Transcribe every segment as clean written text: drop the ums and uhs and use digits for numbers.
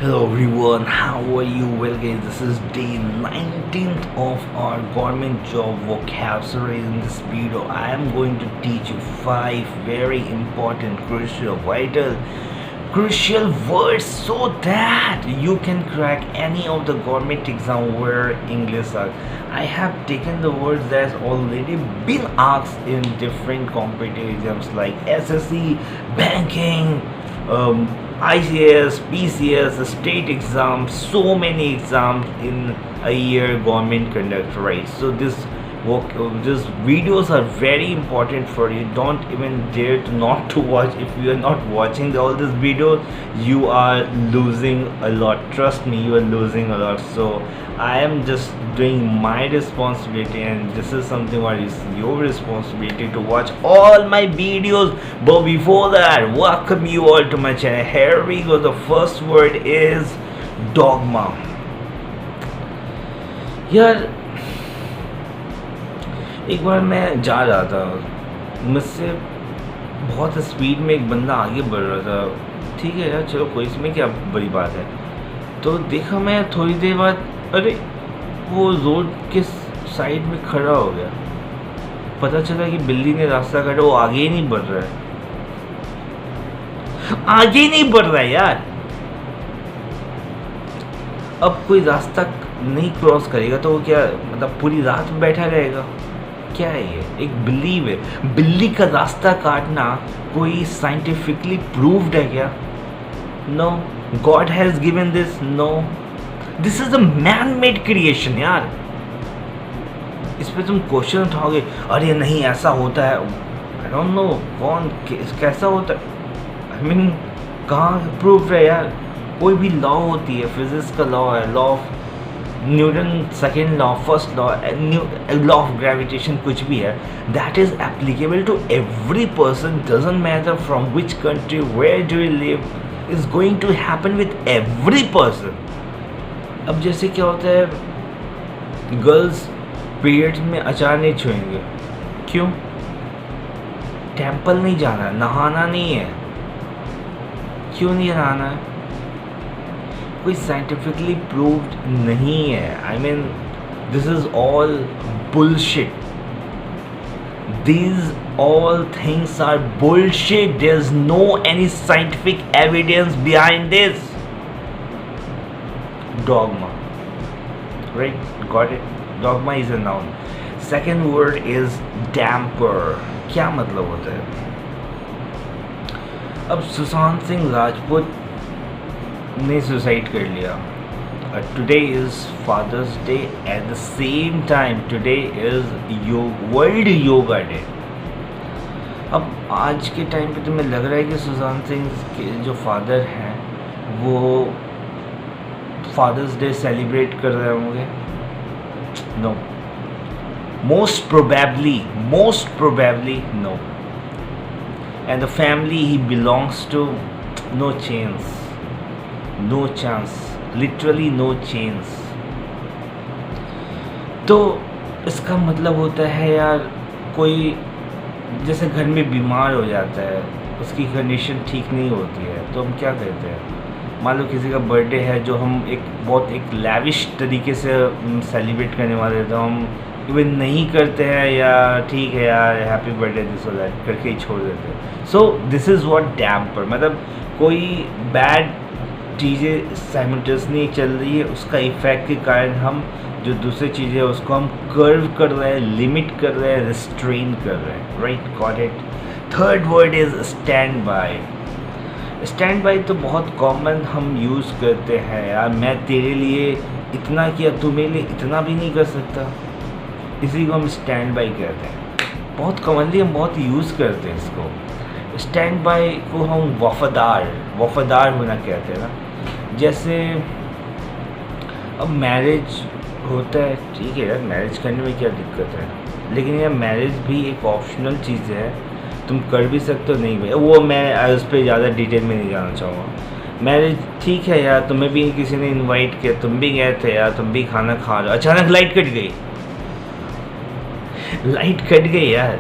Hello everyone, how are you? Well guys, this is day 19th of our government job vocabulary. In this video, I am going to teach you 5 very important, crucial words so that you can crack any of the government exam where English are. I have taken the words that's already been asked in different competitive exams like SSC, banking, ICS, PCS, state exams, so many exams in a year government conduct, right? So these videos are very important for you. Don't even dare to not to watch. If you are not watching all these videos, you are losing a lot. Trust me, you are losing a lot. So I am just doing my responsibility, and this is something what is your responsibility to watch all my videos. But before that, welcome you all to my channel. Here we go. The first word is dogma. यार एक बार मैं जा रहा था, मुझसे बहुत speed में एक बंदा आगे बढ़ रहा था. ठीक है यार, चलो कोई इसमें क्या बड़ी बात है. तो देखा मैं थोड़ी देर बाद, अरे वो रोड के साइड में खड़ा हो गया. पता चला कि बिल्ली ने रास्ता काटा. वो आगे ही नहीं बढ़ रहा है, आगे ही नहीं बढ़ रहा है यार. अब कोई रास्ता नहीं क्रॉस करेगा तो वो क्या मतलब पूरी रात बैठा रहेगा? क्या है ये? एक बिलीव है. बिल्ली का रास्ता काटना कोई साइंटिफिकली प्रूव्ड है क्या? No. God has given this? No. This is a man made creation यार. इस पे तुम क्वेश्चन उठाओगे, अरे नहीं ऐसा होता है. आई डोंट नो कौन कैसा होता है. आई मीन कहाँ प्रूफ है यार? कोई भी लॉ होती है, फिजिक्स का लॉ है, law of Newton second law, first law, law of gravitation, कुछ भी है, that is applicable to every person. Doesn't matter from which country, where do you live, is going to happen with every person. अब जैसे क्या होता है, girls periods में अचार नहीं छुएंगे. क्यों? टेम्पल नहीं जाना, नहाना नहीं है. क्यों नहीं नहाना है? कोई साइंटिफिकली प्रूव्ड नहीं है. I mean this is all bullshit. These all things are bullshit. There's no any scientific evidence behind this. Dogma. Right? Got it? Dogma is a noun. Second word is damper. क्या मतलब होता है? अब सुशांत सिंह राजपूत ने suicide कर लिया. Today is Father's Day. At the same time today is World Yoga Day. अब आज के टाइम पे तुम्हें लग रहा है कि सुशांत सिंह के जो फादर हैं वो फादर्स डे सेलिब्रेट कर रहे होंगे? No. Most probably no. And the family he belongs to, no chance. No chance, literally no chance. तो इसका मतलब होता है यार, कोई जैसे घर में बीमार हो जाता है, उसकी कंडीशन ठीक नहीं होती है, तो हम क्या कहते हैं? मान लो किसी का बर्थडे है जो हम एक लैविश तरीके से सेलिब्रेट करने वाले थे, हम इवन नहीं करते हैं, या ठीक है यार हैप्पी बर्थडे दिस और दैट करके ही छोड़ देते हैं. So this is what damper. मतलब कोई बैड चीज़ें साइमल्टेनियसली चल रही है, उसका इफेक्ट के कारण हम जो दूसरी चीज़ें उसको हम कर्व कर रहे हैं, लिमिट कर रहे हैं, रिस्ट्रेन कर रहे हैं. Right? Got it? Third word is stand by. Stand by तो बहुत कॉमन हम यूज़ करते हैं यार. मैं तेरे लिए इतना किया, तू मेरे लिए इतना भी नहीं कर सकता. इसी को हम स्टैंड बाय कहते हैं. बहुत कॉमनली हम बहुत यूज़ करते हैं इसको. स्टैंड बाय को हम वफादार होना कहते हैं ना. जैसे अब मैरिज होता है, ठीक है यार, मैरिज करने में क्या दिक्कत है, लेकिन यार मैरिज भी एक ऑप्शनल चीज़ है. तुम कर भी सकते हो, नहीं भाई वो मैं उस पर ज़्यादा डिटेल में नहीं जाना चाहूँगा. मैरिज ठीक है यार, तुम्हें भी किसी ने इनवाइट किया, तुम भी गए थे यार, तुम भी खाना खा रहे हो, अचानक लाइट कट गई यार.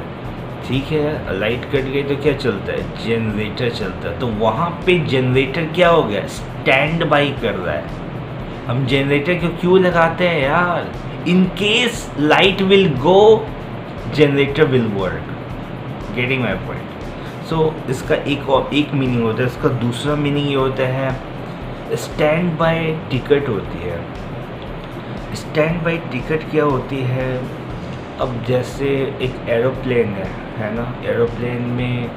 ठीक है, लाइट कट गई तो क्या चलता है? जनरेटर चलता है. तो वहाँ पे जनरेटर क्या हो गया? स्टैंड बाई कर रहा है। हम जनरेटर को क्यों लगाते हैं यार? In case light will go, generator will work. Getting my point? So इसका एक मीनिंग होता है। इसका दूसरा मीनिंग ये होता है, स्टैंड बाय टिकट होती है। स्टैंड बाय टिकट क्या होती है? अब जैसे एक एरोप्लेन है ना, एरोप्लेन में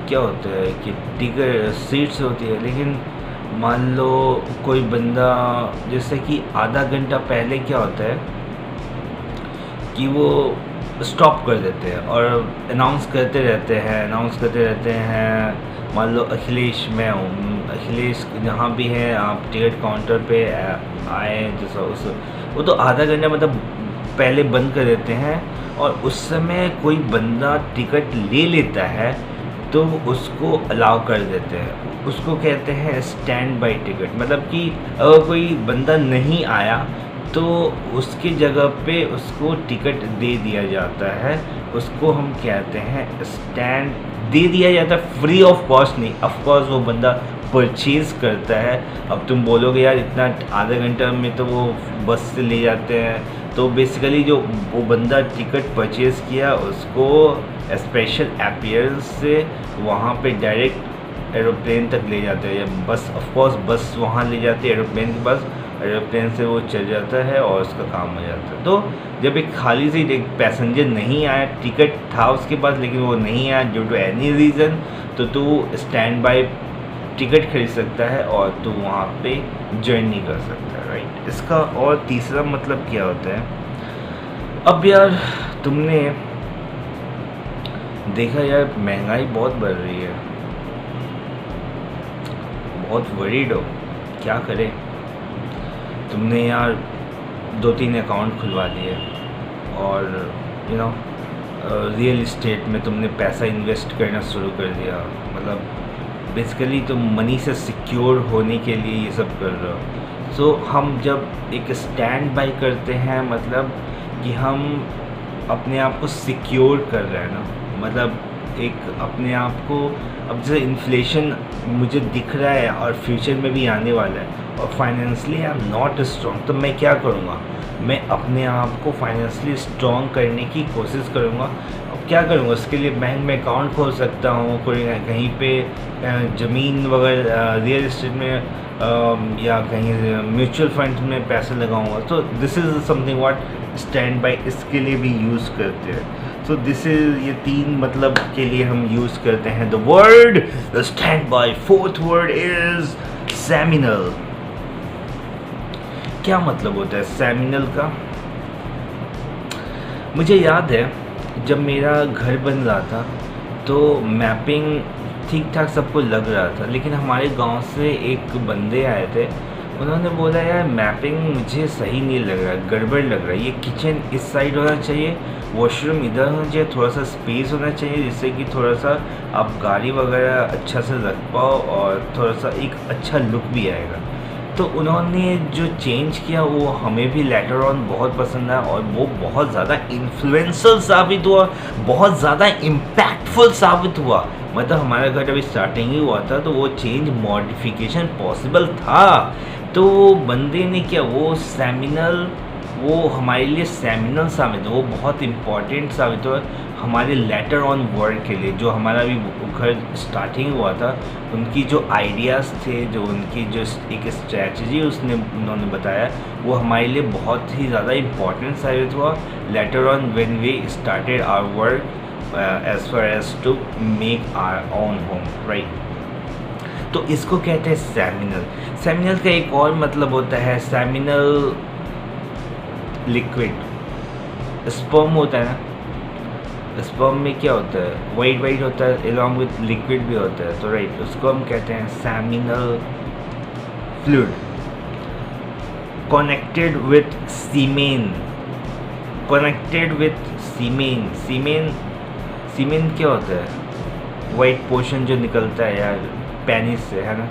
क्या होता है कि टिकट सीट्स होती है, लेकिन मान लो कोई बंदा, जैसे कि आधा घंटा पहले क्या होता है कि वो स्टॉप कर देते हैं और अनाउंस करते रहते हैं। मान लो अखिलेश, मैं हूँ अखिलेश, जहाँ भी है आप टिकट काउंटर पे आए, जैसा उस वो तो आधा घंटा मतलब पहले बंद कर देते हैं, और उस समय कोई बंदा टिकट ले लेता है तो उसको अलाउ कर देते हैं। उसको कहते हैं स्टैंड बाय टिकट। मतलब कि अगर कोई बंदा नहीं आया तो उसकी जगह पे उसको टिकट दे दिया जाता है, उसको हम कहते हैं स्टैंड। दे दिया जाता है फ्री ऑफ कॉस्ट नहीं, ऑफ कोर्स वो बंदा परचेज़ करता है। अब तुम बोलोगे यार इतना आधा घंटा में तो वो बस से ले जाते हैं, तो बेसिकली जो वो बंदा टिकट परचेज़ किया उसको स्पेशल अपीयरेंस से वहाँ पे डायरेक्ट एरोप्लेन तक ले जाते हैं, या बस, ऑफ कोर्स बस वहाँ ले जाती है एरोप्लेन के पास, एरोप्लेन से वो चल जाता है और उसका काम हो जाता है। तो जब एक खाली सीट, एक पैसेंजर नहीं आया, टिकट था उसके पास लेकिन वो नहीं आया ड्यू टू एनी रीज़न, तो तू स्टैंड बाय टिकट खरीद सकता है और तू वहाँ पे जर्नी कर सकता है, राइट। इसका और तीसरा मतलब क्या होता है? अब यार तुमने देखा यार महंगाई बहुत बढ़ रही है, बहुत वरीड हो, क्या करें? तुमने यार 2-3 अकाउंट खुलवा दिए और रियल इस्टेट में तुमने पैसा इन्वेस्ट करना शुरू कर दिया। मतलब बेसिकली तुम मनी से सिक्योर होने के लिए ये सब कर रहे हो। सो हम जब एक स्टैंड बाय करते हैं, मतलब कि हम अपने आप को सिक्योर कर रहे हैं ना, मतलब एक अपने आप को, अब जैसे इन्फ्लेशन मुझे दिख रहा है और फ्यूचर में भी आने वाला है, और financially I am not strong, तो मैं क्या करूँगा? मैं अपने आप को फाइनेंशियली स्ट्रॉन्ग करने की कोशिश करूँगा। अब क्या करूँगा? उसके लिए बैंक में अकाउंट खोल सकता हूँ, कोई कहीं पे ज़मीन वगैरह रियल इस्टेट में या कहीं म्यूचुअल फंड में पैसे लगाऊंगा। तो this is something what stand by इसके लिए भी यूज़ करते हैं। सो दिस इज़, ये 3 मतलब के लिए हम यूज़ करते हैं the word stand by. Fourth word is seminal. क्या मतलब होता है सेमिनल का? मुझे याद है जब मेरा घर बन रहा था तो मैपिंग ठीक ठाक सबको लग रहा था, लेकिन हमारे गांव से एक बंदे आए थे, उन्होंने बोला यार मैपिंग मुझे सही नहीं लग रहा, गड़बड़ लग रहा है, ये किचन इस साइड होना चाहिए, वॉशरूम इधर होना चाहिए, थोड़ा सा स्पेस होना चाहिए जिससे कि थोड़ा सा आप गाड़ी वगैरह अच्छा से रख पाओ और थोड़ा सा एक अच्छा लुक भी आएगा। तो उन्होंने जो चेंज किया वो हमें भी लेटर ऑन बहुत पसंद आया और वो बहुत ज़्यादा इन्फ्लुएंशियल साबित हुआ, बहुत ज़्यादा इम्पैक्टफुल साबित हुआ। मतलब हमारा घर अभी स्टार्टिंग ही हुआ था तो वो चेंज मॉडिफिकेशन पॉसिबल था। तो वो बंदे ने क्या, वो सेमिनल, वो हमारे लिए सेमिनल साबित, वो बहुत इम्पॉर्टेंट साबित हुआ हमारे लेटर ऑन वर्क के लिए। जो हमारा भी घर स्टार्टिंग हुआ था, उनकी जो आइडियाज़ थे, जो उनकी जो एक स्ट्रैटेजी उन्होंने बताया, वो हमारे लिए बहुत ही ज़्यादा इम्पॉर्टेंट साबित हुआ later on when we started our work as far as to make our own home, right. तो इसको कहते हैं सेमिनल। सेमिनल का एक और मतलब होता है सेमिनल लिक्विड। स्पर्म होता है ना, स्पर्म में क्या होता है, वाइट वाइट होता है, एलॉन्ग विथ लिक्विड भी होता है, तो राइट, उसको हम कहते हैं seminal fluid. Connected with semen, connected with semen, semen क्या होता है? वाइट पोर्शन जो निकलता है यार पेनिस से, है ना,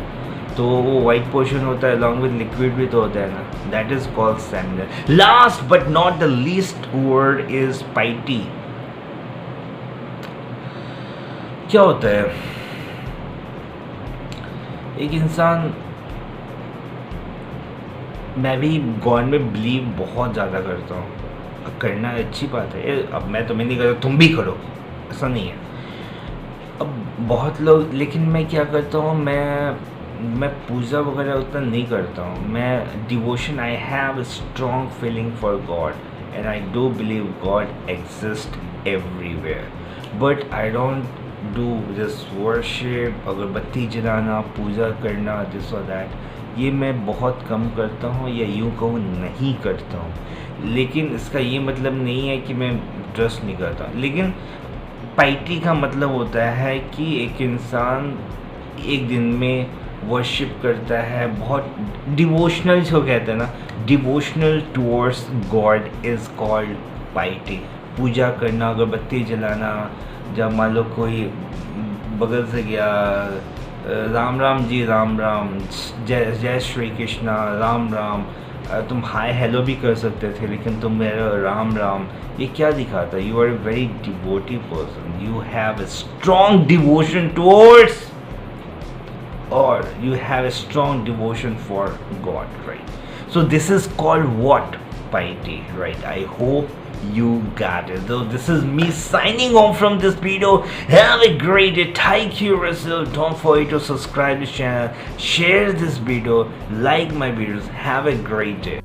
तो वो वाइट पोर्शन होता है अलॉन्ग विद लिक्विड भी तो होता है ना, that is called seminal. Last but not the least word is piety. क्या होता है? एक इंसान मैं भी गॉड में बिलीव बहुत ज़्यादा करता हूँ। करना अच्छी बात है, अब मैं तुम्हें नहीं करता, तुम भी करो, ऐसा नहीं है। अब बहुत लोग, लेकिन मैं क्या करता हूँ, मैं पूजा वगैरह उतना नहीं करता हूँ। मैं devotion, I have a strong feeling for God and I do believe God exist everywhere, but I don't do this worship, अगरबत्ती जलाना, पूजा करना, दिस और दैट, ये मैं बहुत कम करता हूँ, या यूँ कहूँ नहीं करता हूँ। लेकिन इसका ये मतलब नहीं है कि मैं ट्रस्ट नहीं करता। लेकिन पाइटी का मतलब होता है कि एक इंसान एक दिन में वर्शिप करता है, बहुत डिवोशनल, जो कहते हैं ना, devotional towards God is called piety. पूजा करना, अगरबत्ती जलाना, जब मान लो कोई बगल से गया, राम राम जी, राम राम, जय जय श्री कृष्णा, राम राम, तुम हाय हेलो भी कर सकते थे, लेकिन तुम मेरा राम राम, ये क्या दिखाता है? You are a very devotee person, you have a strong devotion towards, or you have a strong devotion for God, right? So this is called what? Piety, right? I hope you got it. So this is me signing off from this video. Have a great day. Take care of yourself. Don't forget to subscribe to this channel, share this video, like my videos. Have a great day.